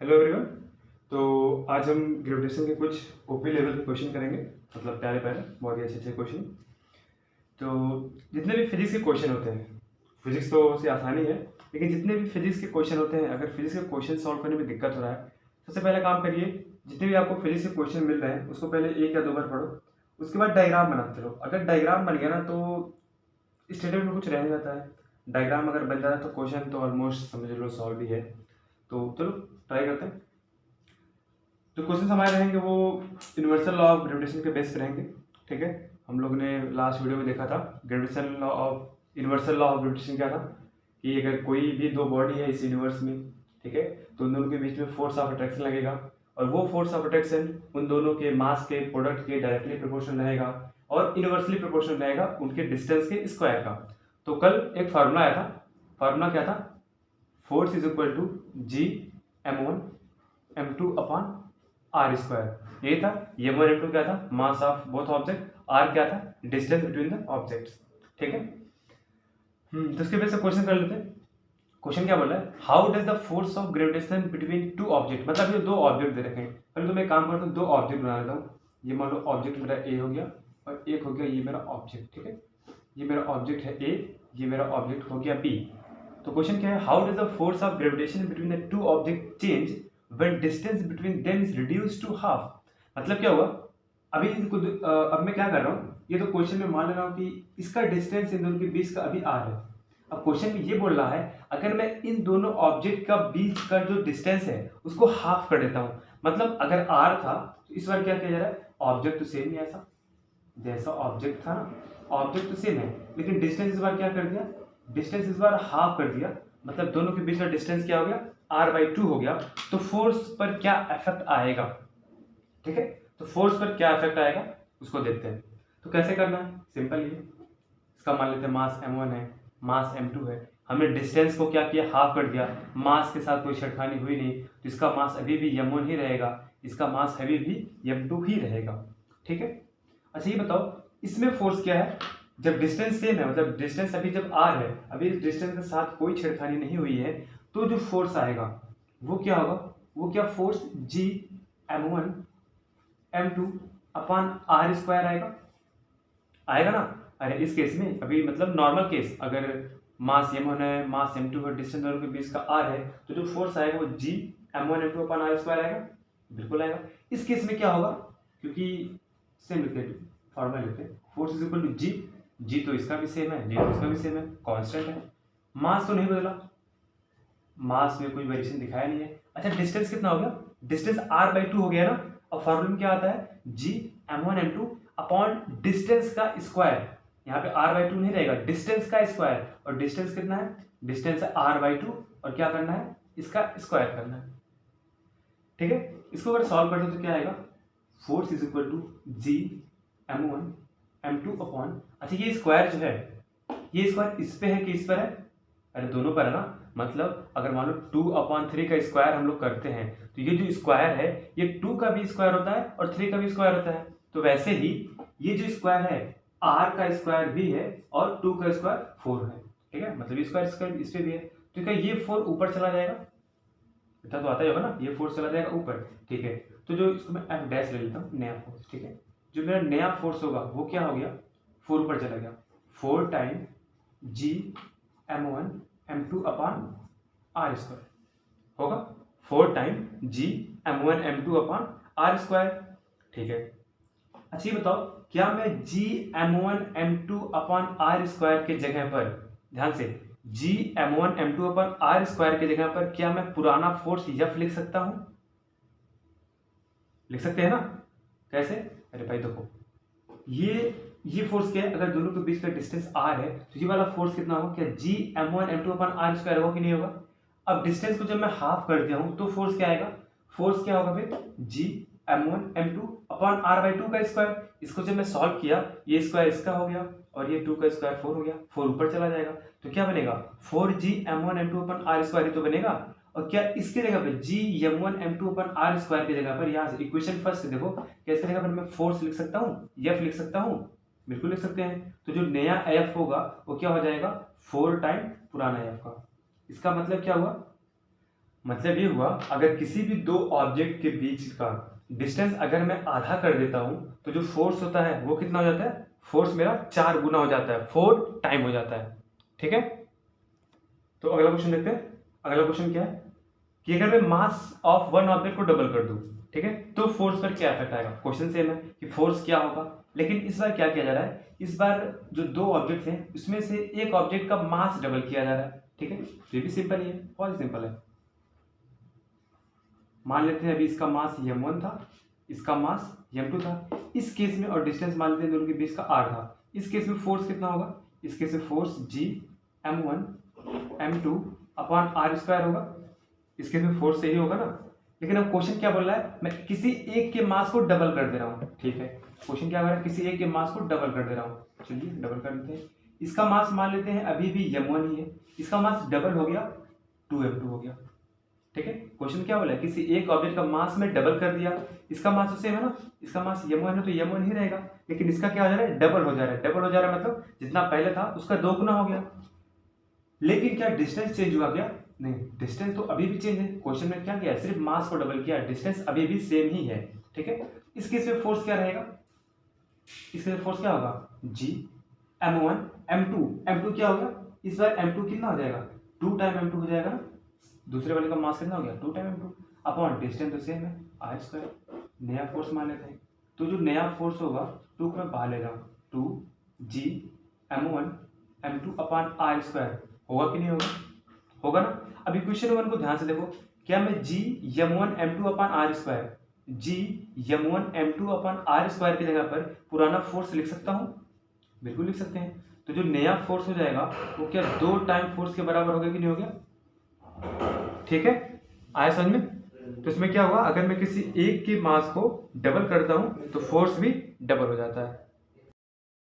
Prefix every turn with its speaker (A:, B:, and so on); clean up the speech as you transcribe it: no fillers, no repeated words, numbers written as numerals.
A: Hello everyone. तो आज हम ग्रेविटेशन के कुछ ओपी लेवल के क्वेश्चन करेंगे, मतलब प्यारे प्यारे बहुत ही अच्छे अच्छे क्वेश्चन। तो जितने भी फिजिक्स के क्वेश्चन होते हैं, फिजिक्स तो से आसानी है, लेकिन जितने भी फिजिक्स के क्वेश्चन होते हैं, अगर फिजिक्स के क्वेश्चन सॉल्व करने में दिक्कत हो रहा है, सबसे पहले काम करिए, जितने भी आपको फिजिक्स के क्वेश्चन मिल रहे हैं उसको पहले एक या दो बार पढ़ो, उसके बाद डायग्राम बनाते रहो। अगर डायग्राम बन गया ना तो स्टेटमेंट में कुछ रह नहीं जाता है। डायग्राम अगर बन जाता है तो क्वेश्चन तो ऑलमोस्ट समझ लो सॉल्व ही है। तो चलो ट्राई करते हैं। जो क्वेश्चन हमारे रहेंगे वो यूनिवर्सल लॉ ऑफ ग्रेविटेशन के बेस पे रहेंगे। ठीक है, हम लोग ने लास्ट वीडियो में देखा था gravitation law of universal law of gravitation क्या था कि अगर कोई भी दो बॉडी है इस यूनिवर्स में, ठीक है, तो उन दोनों के बीच में फोर्स ऑफ अट्रैक्शन लगेगा और वो फोर्स ऑफ अट्रैक्शन उन दोनों के मास के प्रोडक्ट के डायरेक्टली प्रोपोर्शनल रहेगा और यूनिवर्सली प्रोपोर्शनल रहेगा उनके डिस्टेंस के स्क्वायर का। तो कल एक फार्मूला आया था, फार्मूला क्या था? Force is equal to G m1 m2 upon R square. यही था। m1 m2 क्या था? Mass of both object. R क्या था? Distance between the objects. ठीक है। तो इसके बेस से क्वेश्चन कर लेते हैं। क्वेश्चन क्या बोल रहा है? How does the force of gravitation between two object, मतलब ये दो ऑब्जेक्ट दे रखे हैं। पहले तो मैं काम करता हूँ, दो ऑब्जेक्ट बना लेता हूँ। ये मान लो ऑब्जेक्ट मेरा ए हो गया और एक हो गया ये मेरा ऑब्जेक्ट। ठीक है, ये मेरा ऑब्जेक्ट है ए, ये मेरा ऑब्जेक्ट हो गया बी। तो क्वेश्चन क्या है? How does the force of gravitation between the two object change when distance between them is reduced to half. मतलब क्या हुआ? अभी अब मैं क्या कर रहा हूँ, ये तो क्वेश्चन में मान ले रहा हूँ कि इसका डिस्टेंस इन दोनों के बीच का अभी आर है। अब क्वेश्चन में ये बोल रहा है अगर मैं इन दोनों ऑब्जेक्ट का बीच का जो डिस्टेंस है उसको हाफ कर देता हूँ, मतलब अगर आर था तो इस बार क्या किया जा रहा है? ऑब्जेक्ट तो सेम ही ऐसा जैसा ऑब्जेक्ट था ना, ऑब्जेक्ट तो सेम है, लेकिन डिस्टेंस इस बार क्या कर दिया? डिस्टेंस इस बार हाफ कर दिया, मतलब दोनों के बीच का डिस्टेंस क्या हो गया? r/2 हो गया। तो फोर्स पर क्या इफेक्ट आएगा? ठीक है, तो फोर्स पर क्या इफेक्ट आएगा उसको देखते हैं। तो कैसे करना है? सिंपल ही है। इसका मान लेते हैं मास m1 है, मास m2 है, हमने डिस्टेंस को क्या किया? हाफ कर दिया। मास के साथ कोई छेड़खानी हुई नहीं, तो इसका मास अभी भी m1 ही रहेगा, इसका मास अभी भी m2 ही रहेगा। ठीक है। अच्छा ये बताओ, इसमें फोर्स क्या है? जब डिस्टेंस सेम है, मतलब डिस्टेंस अभी जब r है, अभी इस डिस्टेंस के साथ कोई छेड़खानी नहीं हुई है, तो जो फोर्स आएगा वो क्या होगा? वो क्या force g m1 m2 upon R square आएगा। आएगा ना? अरे इस केस में अभी मतलब नॉर्मल केस, अगर मास m1 है, मास m2 है, डिस्टेंस दोनों के बीच का r है, तो जो फोर्स आएगा वो g m1 m2 upon R square आएगा। बिल्कुल आएगा। इस केस में क्या होगा? क्योंकि सेम लिखते हैं, फॉर्मूला लेते हैं, फोर्स इज इक्वल टू जी। जी तो इसका भी सेम है, जी तो इसका भी सेम है, कांस्टेंट है। मास तो नहीं बदला, मास में कोई वेरिएशन दिखाया नहीं है। अच्छा डिस्टेंस कितना हो गया? डिस्टेंस r/2 हो गया ना। अब फॉर्मूला में क्या आता है? g m1 m2 upon distance का स्क्वायर। यहाँ पे r/2 नहीं रहेगा, डिस्टेंस का स्क्वायर, और डिस्टेंस कितना है? डिस्टेंस है r/2 और क्या करना है? इसका स्क्वायर करना है। ठीक है, इसको अगर सॉल्व करते तो क्या आएगा? Force is equal to G m1 m2 upon, अच्छा ये स्क्वायर जो है, ये स्क्वायर इस पे है कि इस पर है? अरे दोनों पर है ना। मतलब अगर मान लो 2/3 का स्क्वायर हम लोग करते हैं तो ये जो स्क्वायर है ये 2 का भी स्क्वायर होता है और 3 का भी स्क्वायर होता है। तो वैसे ही ये जो स्क्वायर है r का स्क्वायर भी है और 2 का स्क्वायर 4 है। ठीक है, मतलब ये स्क्वायर इस पे भी है, तो क्या ये 4 ऊपर चला जाएगा? इतना तो आता ही होगा ना, ये फोर्स चला जाएगा ऊपर। ठीक है, तो जो इसको मैं एफ डैश ले लेता हूँ, नया फोर्स। ठीक है, जो मेरा नया फोर्स होगा वो क्या हो गया? 4 ऊपर चला गया, 4 time G m1 m2 upon R square होगा, 4 time G m1 m2 upon R square. ठीक है। अच्छा ये बताओ, क्या मैं जी m1 m2 upon R square के जगह पर, ध्यान से, जी m1 m2 upon R square के जगह पर क्या मैं पुराना फोर्स एफ लिख सकता हूं? लिख सकते हैं ना? कैसे? अरे भाई देखो, ये फोर्स क्या है? अगर दोनों के बीच का डिस्टेंस r है तो ये वाला फोर्स कितना होगा? क्या जी m1 m2 upon R square होगा कि नहीं होगा? अब डिस्टेंस को जब मैं हाफ कर दिया हूं तो फोर्स क्या आएगा? फोर्स क्या होगा फिर? जी m1 m2 अपॉन r/2 का स्क्वायर। इसको जब मैं सॉल्व किया, ये स्क्वायर इसका हो गया और ये 2 का स्क्वायर 4 हो गया, 4 ऊपर चला जाएगा, तो क्या बनेगा? 4g m1 m2 upon r square तो बनेगा। और क्या इसके जगह पे g m1 m2 upon r square की जगह पर, यहाँ से इक्वेशन फर्स्ट से देखो कैसे जगह पर मैं फोर्स लिख सकता हूँ, f लिख सकता हूँ? बिल्कुल लिख सकते हैं। तो जो नया f होगा वो क्या हो जाएगा? 4 टाइम पुराना f का। इसका मतलब क्या हुआ? मतलब ये हुआ, अगर किसी भी दो ऑब्जेक्ट के बीच का डिस्टेंस अगर मैं आधा कर देता हूं तो जो फोर्स होता है वो कितना हो जाता है, फोर्स मेरा 4 गुना हो जाता है, 4 टाइम हो जाता है। ठीक है, तो अगला क्वेश्चन देखते हैं। अगला क्वेश्चन क्या है कि अगर मैं मास ऑफ वन ऑब्जेक्ट को डबल कर दूं, ठीक है, तो फोर्स पर क्या इफेक्ट आएगा। क्वेश्चन सेम है कि फोर्स क्या होगा, लेकिन इस बार क्या किया जा रहा है, इस बार जो दो ऑब्जेक्ट हैं उसमें से एक ऑब्जेक्ट का मास डबल किया जा रहा है। ठीक है, ये भी सिंपल ही है, बहुत सिंपल है। मान लेते हैं अभी इसका मास m1 था, इसका मास m2 था, इस केस में, और डिस्टेंस मान लेते हैं दोनों के बीच का r था। इस केस में फोर्स कितना होगा, इस केस में force g m1 m2 upon r square होगा। इस केस में फोर्स सही होगा ना। लेकिन अब क्वेश्चन क्या बोल रहा है, मैं किसी एक के मास को डबल कर दे रहा हूँ। ठीक है, क्वेश्चन क्या बोल रहा है, किसी एक के मास को डबल कर दे रहा हूँ। चलिए डबल कर देते हैं। इसका मास मान लेते हैं अभी भी m1 ही है, इसका मास डबल हो गया 2m2 हो गया। ठीक है, क्वेश्चन क्या बोला है, किसी एक ऑब्जेक्ट का मास में डबल कर दिया, इसका मास तो सेम है ना, इसका मास m1 है तो m1 ही रहेगा, लेकिन इसका क्या हो जा रहा है, डबल हो जा रहा है। डबल हो जा रहा है मतलब जितना पहले था उसका 2 गुना हो गया। लेकिन क्या डिस्टेंस चेंज हुआ क्या, नहीं, डिस्टेंस तो अभी भी चेंज है। क्वेश्चन में क्या किया है, सिर्फ मास को डबल किया, डिस्टेंस अभी भी सेम ही है। ठीक है, इस केस में फोर्स क्या रहेगा, इस केस में फोर्स क्या होगा, g m1 m2 क्या होगा, इस बार m2 कितना हो जाएगा, 2 टाइम m2 हो जाएगा ना। दूसरे वाले का मास कितना हो गया, 2 टाइम m2 अपॉन डिस्टेंस तो सेम है r स्क्वायर। नया फोर्स मान लेते हैं, तो जो नया फोर्स होगा 2 को मैं बाहर ले रहा हूँ, 2g m1 m2 upon r square होगा कि नहीं होगा, होगा ना। अभी क्वेश्चन 1 को ध्यान से देखो, क्या मैं g m1 m2 upon r square, g m1 m2 upon r square की जगह पर पुराना फोर्स लिख सकता हूँ, बिल्कुल लिख सकते हैं। तो जो नया फोर्स हो जाएगा वो क्या 2 टाइम फोर्स के बराबर हो गया कि नहीं हो गया। ठीक है, आया समझ में। तो इसमें क्या हुआ, अगर मैं किसी एक के मास को डबल करता हूं तो फोर्स भी डबल हो जाता है।